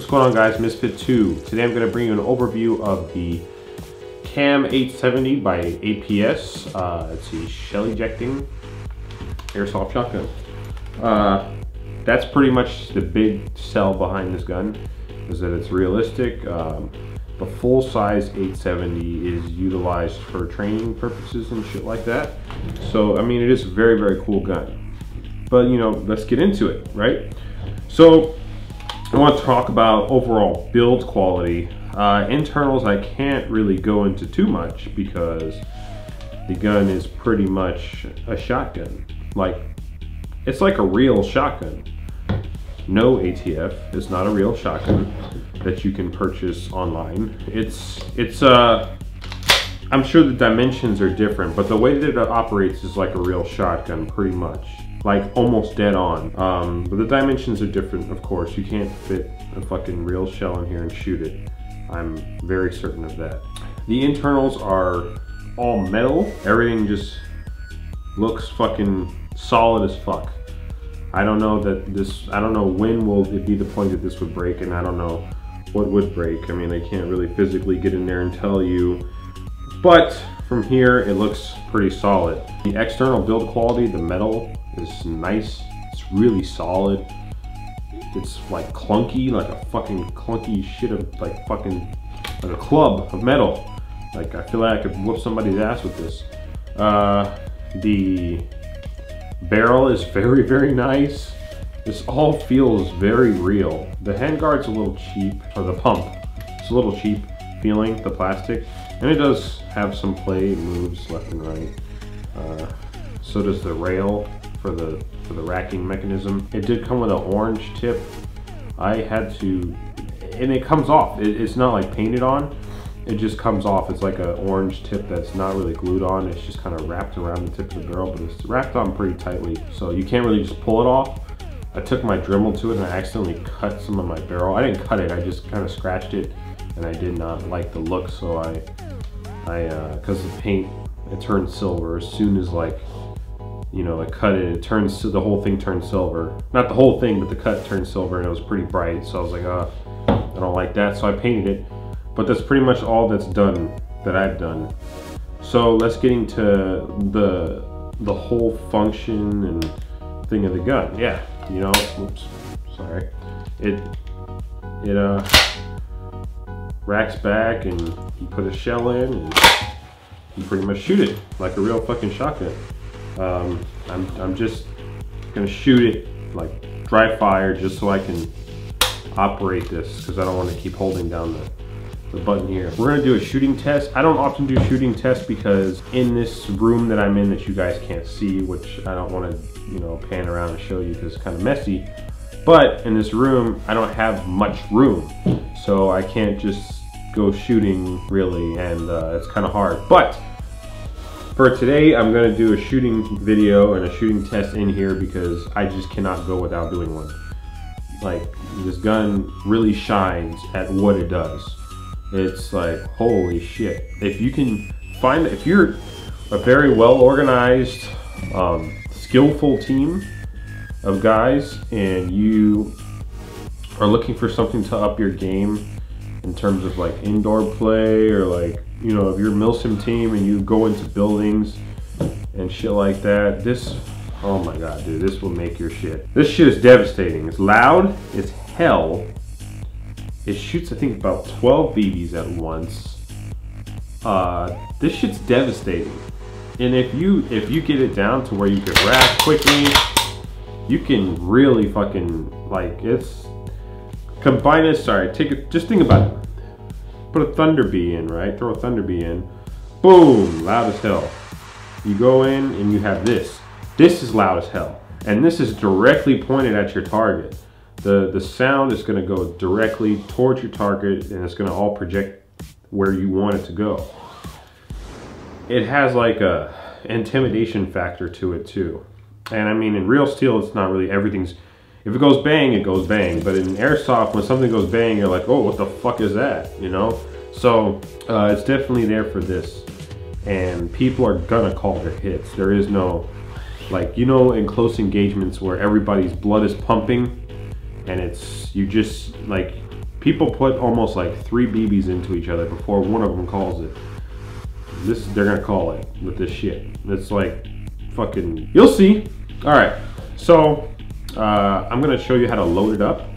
What's going on, guys? MISFIT 2. Today I'm going to bring you an overview of the CAM870 by APS. It's a shell ejecting airsoft shotgun. That's pretty much the big sell behind this gun, is that it's realistic. The full-size 870 is utilized for training purposes and shit like that. So, I mean, it is a very, very cool gun. But, you know, let's get into it, right? So, I want to talk about overall build quality. Internals, I can't really go into too much because the gun is pretty much a shotgun. Like, it's like a real shotgun. No ATF is not a real shotgun that you can purchase online. I'm sure the dimensions are different, but the way that it operates is like a real shotgun, pretty much. Like, almost dead on. But the dimensions are different, of course. You can't fit a fucking real shell in here and shoot it. I'm very certain of that. The internals are all metal. Everything just looks fucking solid as fuck. I don't know when will it be the point that this would break, and I don't know what would break. I mean, I can't really physically get in there and tell you, but from here it looks pretty solid. The external build quality, the metal is nice. It's really solid. It's like clunky, like a fucking clunky shit of like fucking like a club of metal. Like, I feel like I could whoop somebody's ass with this. The barrel is very, very nice. This all feels very real. The handguard's a little cheap, or the pump. It's a little cheap feeling, the plastic. And it does have some play, it moves left and right. So does the rail for the racking mechanism. It did come with an orange tip. I had to, and it comes off. It's not like painted on. It just comes off. It's like an orange tip that's not really glued on. It's just kind of wrapped around the tip of the barrel, but it's wrapped on pretty tightly. So you can't really just pull it off. I took my Dremel to it and I accidentally cut some of my barrel. I didn't cut it, I just kind of scratched it, and I did not like the look, so because the paint, it turned silver as soon as, like, you know, I cut it, the whole thing turned silver. Not the whole thing, but the cut turned silver, and it was pretty bright, so I was like, I don't like that, so I painted it. But that's pretty much all that's done, that I've done. So let's get into the whole function and thing of the gun. Yeah, you know, oops, sorry. It racks back, and you put a shell in, and you pretty much shoot it like a real fucking shotgun. I'm just gonna shoot it like dry fire just so I can operate this, because I don't want to keep holding down the button here. We're gonna do a shooting test. I don't often do shooting tests because in this room that I'm in that you guys can't see, which I don't want to, you know, pan around and show you because it's kind of messy, but in this room I don't have much room, so I can't just go shooting really, and it's kind of hard. But for today, I'm gonna do a shooting video and a shooting test in here because I just cannot go without doing one. Like, this gun really shines at what it does. It's like, holy shit. If you can find, if you're a very well organized, skillful team of guys, and you are looking for something to up your game in terms of like indoor play, or like, you know, if you're a MILSIM team and you go into buildings and shit like that, this, oh my god, dude, this will make your shit. This shit is devastating. It's loud, it's hell. It shoots, I think, about 12 BBs at once. This shit's devastating. And if you get it down to where you can rack quickly, you can really fucking, like, it's, combine it, sorry, just think about it. Put a Thunder Bee in, right? Throw a Thunder Bee in. Boom, loud as hell. You go in and you have this. This is loud as hell. And this is directly pointed at your target. The sound is gonna go directly towards your target, and it's gonna all project where you want it to go. It has like a intimidation factor to it too. And I mean, in real steel, it's not really, everything's, if it goes bang, it goes bang. But in airsoft, when something goes bang, you're like, oh, what the fuck is that, you know? So it's definitely there for this. And people are gonna call their hits. There is no, like, you know, in close engagements where everybody's blood is pumping, and it's, you just, like, People put almost like 3 BBs into each other before one of them calls it. They're gonna call it with this shit. It's like fucking, you'll see. All right, so I'm gonna show you how to load it up,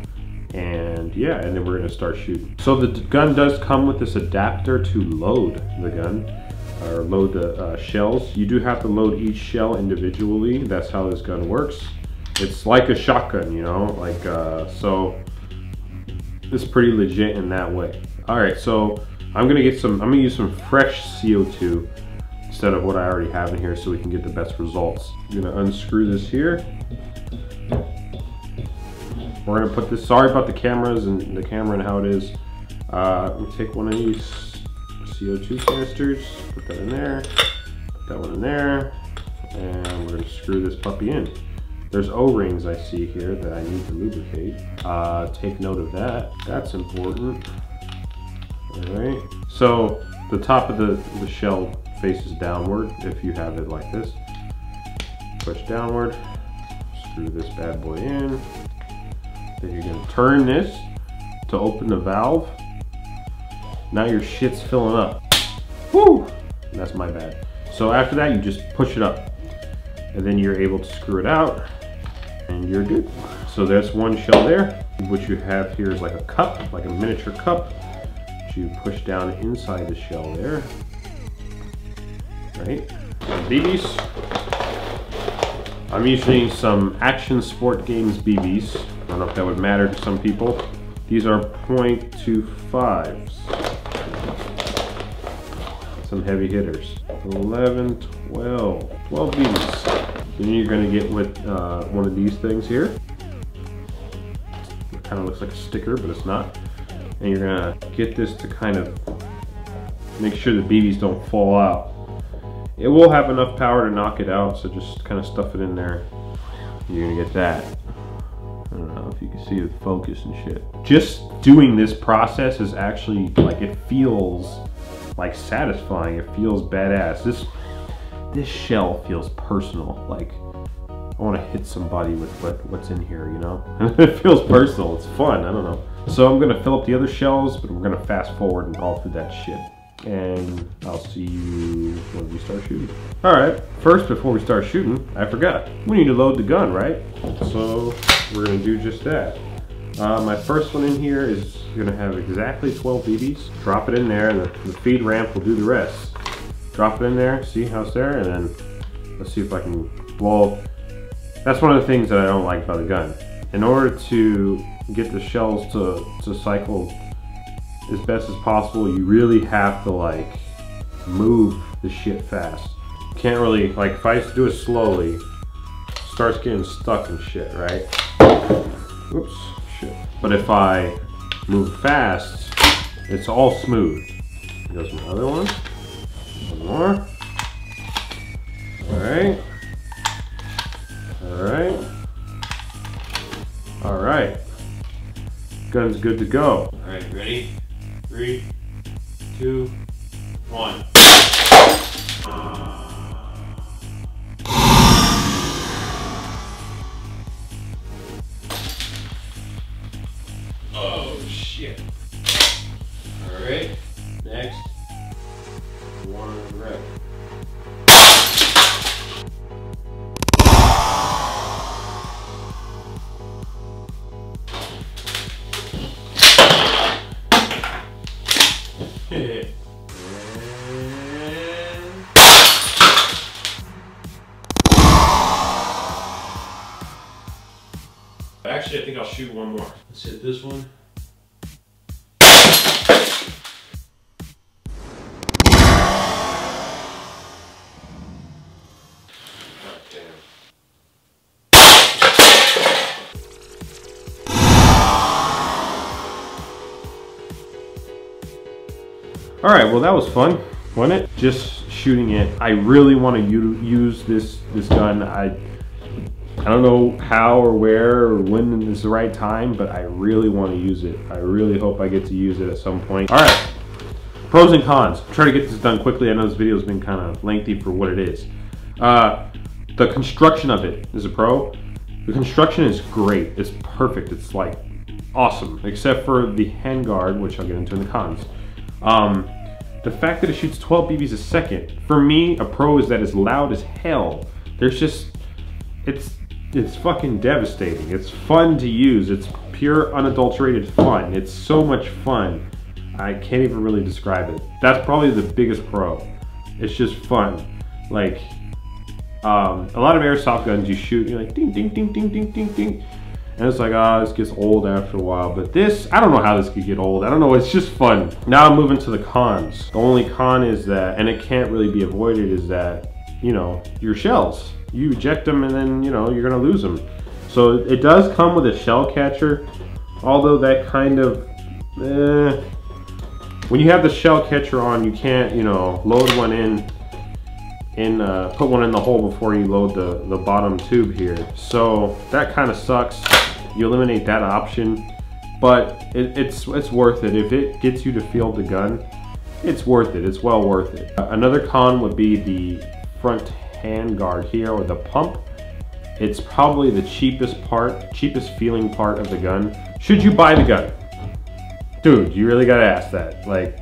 and yeah, and then we're gonna start shooting. So the gun does come with this adapter to load the gun, or load the shells. You do have to load each shell individually. That's how this gun works. It's like a shotgun, you know, like, so it's pretty legit in that way. All right, so I'm gonna use some fresh CO2 instead of what I already have in here so we can get the best results. I'm gonna unscrew this here. We're gonna put this, sorry about the cameras and the camera and how it is. Let me take one of these CO2 canisters, put that in there, put that one in there, and we're gonna screw this puppy in. There's O-rings I see here that I need to lubricate. Take note of that. That's important. All right. So the top of the shell faces downward if you have it like this. Push downward. Screw this bad boy in. Then you're gonna turn this to open the valve. Now your shit's filling up. Woo! That's my bad. So after that, you just push it up, and then you're able to screw it out, and you're good. So there's one shell there. What you have here is like a cup, like a miniature cup. You push down inside the shell there. Right? BBs. I'm using some Action Sport Games BBs. I don't know if that would matter to some people. These are .25s. Some heavy hitters. 11, 12 BBs. Then you're gonna get with one of these things here. It kind of looks like a sticker, but it's not. And you're gonna get this to kind of make sure the BBs don't fall out. It will have enough power to knock it out, so just kind of stuff it in there. You're gonna get that. I don't know if you can see the focus and shit. Just doing this process is actually, like, it feels like satisfying. It feels badass. This shell feels personal. Like, I want to hit somebody with what's in here, you know? It feels personal. It's fun. I don't know. So I'm gonna fill up the other shells, but we're gonna fast forward and all through that shit. And I'll see you when we start shooting. All right, first, before we start shooting, I forgot. We need to load the gun, right? So we're gonna do just that. My first one in here is gonna have exactly 12 BBs. Drop it in there, and the feed ramp will do the rest. Drop it in there, see how it's there, and then let's see if I can, well, that's one of the things that I don't like about the gun. In order to get the shells to cycle as best as possible, you really have to, like, move the shit fast. You can't really, like, if I do it slowly, it starts getting stuck and shit, right? Oops, shit. But if I move fast, it's all smooth. Goes my other one. One more. All right. All right. All right. Gun's good to go. All right, ready? 3, 2, 1. Oh shit. All right, next. One rep. Actually, I think I'll shoot one more. Let's hit this one. All right, well that was fun, wasn't it? Just shooting it. I really want to use this gun. I don't know how or where or when is the right time, but I really want to use it. I really hope I get to use it at some point. All right, pros and cons. Try to get this done quickly. I know this video has been kind of lengthy for what it is. The construction of it is a pro. The construction is great. It's perfect. It's like awesome, except for the handguard, which I'll get into in the cons. The fact that it shoots 12 BBs a second, for me, a pro is that it's loud as hell. There's just, it's fucking devastating. It's fun to use. It's pure unadulterated fun. It's so much fun. I can't even really describe it. That's probably the biggest pro. It's just fun. Like, a lot of airsoft guns you shoot, you're like ding, ding, ding, ding, ding, ding, ding. And it's like, ah, this gets old after a while. But this, I don't know how this could get old. I don't know, it's just fun. Now I'm moving to the cons. The only con is that, and it can't really be avoided, is that, you know, your shells. You eject them and then, you know, you're gonna lose them. So it does come with a shell catcher, although that kind of, when you have the shell catcher on, you can't, you know, load one put one in the hole before you load the bottom tube here. So that kind of sucks. You eliminate that option, but it's worth it. If it gets you to field the gun, it's worth it. It's well worth it. Another con would be the front handguard here, or the pump. It's probably the cheapest feeling part of the gun. Should you buy the gun? Dude, you really gotta ask that. Like,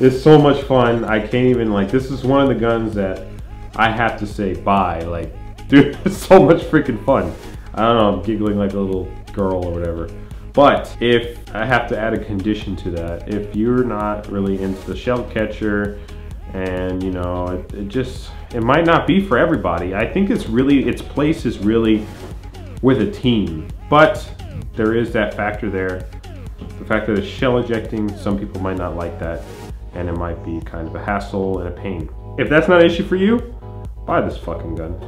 it's so much fun. I can't even, like, this is one of the guns that I have to say buy. Like, dude, it's so much freaking fun. I don't know, I'm giggling like a little girl or whatever. But if I have to add a condition to that, if you're not really into the shell catcher, and you know, it might not be for everybody. I think its place is really with a team. But there is that factor there. The fact that it's shell ejecting, some people might not like that, and it might be kind of a hassle and a pain. If that's not an issue for you, buy this fucking gun.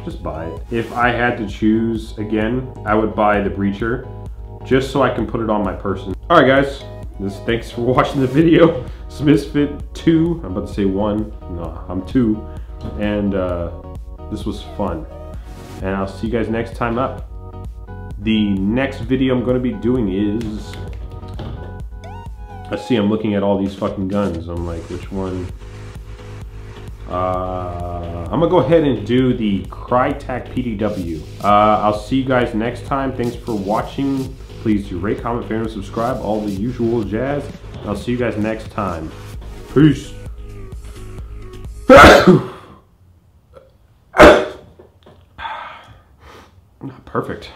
Just buy it. If I had to choose again, I would buy the breacher, just so I can put it on my person. All right, guys. Thanks for watching the video. It's MISFIT 2. I'm about to say 1. No, I'm 2. And this was fun. And I'll see you guys next time up. The next video I'm going to be doing is... Let's see, I'm looking at all these fucking guns. I'm like, which one? I'm gonna go ahead and do the Crytek PDW. I'll see you guys next time. Thanks for watching. Please do rate, comment, favorite, and subscribe. All the usual jazz. I'll see you guys next time. Peace. Perfect.